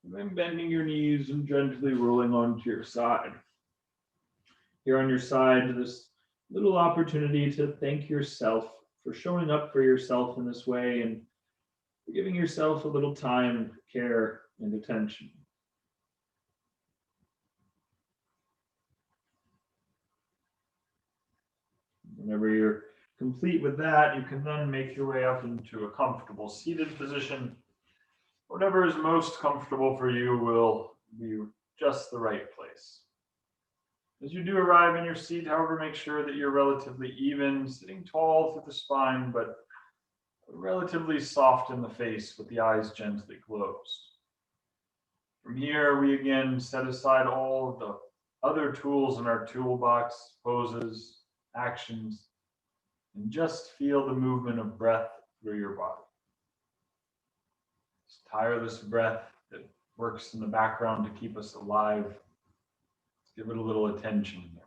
A: And then bending your knees and gently rolling onto your side. Here on your side, this little opportunity to thank yourself for showing up for yourself in this way and for giving yourself a little time, care, and attention. Whenever you're complete with that, you can then make your way up into a comfortable seated position. Whatever is most comfortable for you will be just the right place. As you do arrive in your seat, however, make sure that you're relatively even, sitting tall through the spine, but relatively soft in the face with the eyes gently closed. From here, we again set aside all of the other tools in our toolbox, poses, actions, and just feel the movement of breath through your body. This tireless breath that works in the background to keep us alive. Give it a little attention here.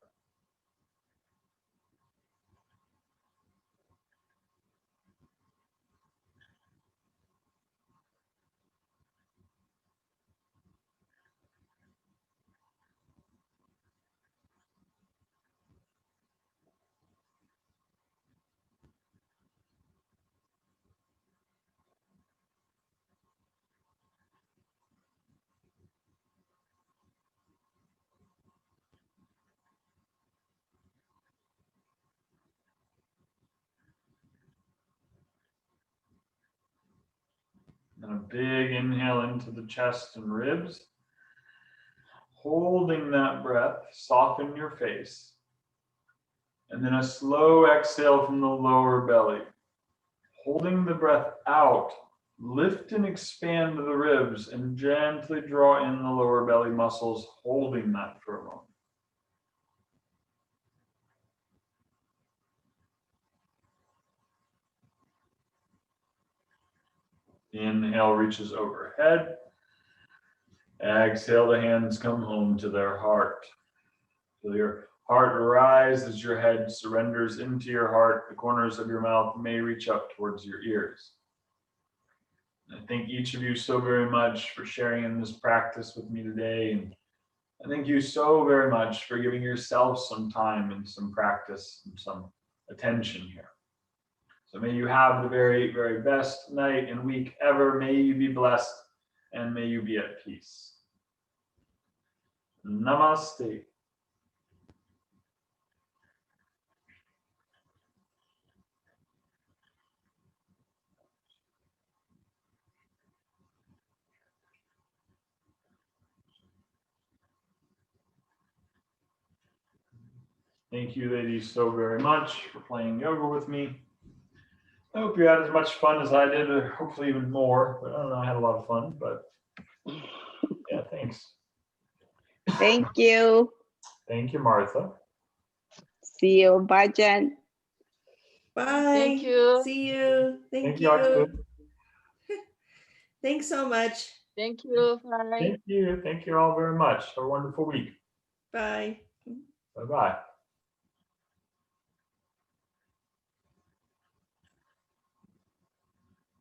A: And a big inhale into the chest and ribs. Holding that breath, soften your face. And then a slow exhale from the lower belly. Holding the breath out, lift and expand the ribs and gently draw in the lower belly muscles, holding that for a moment. Inhale reaches overhead. Exhale, the hands come home to their heart. Feel your heart rise as your head surrenders into your heart. The corners of your mouth may reach up towards your ears. I thank each of you so very much for sharing in this practice with me today. And I thank you so very much for giving yourself some time and some practice and some attention here. So may you have the very, very best night and week ever. May you be blessed and may you be at peace. Namaste. Thank you, ladies, so very much for playing yoga with me. I hope you had as much fun as I did, or hopefully even more. But I don't know, I had a lot of fun, but yeah, thanks.
B: Thank you.
A: Thank you, Martha.
B: See you. Bye, Jen.
C: Bye.
D: Thank you.
C: See you. Thank you.
A: Oxford.
C: Thanks so much.
D: Thank you. Bye.
A: Thank you. Thank you all very much. Have a wonderful week.
C: Bye.
A: Bye-bye.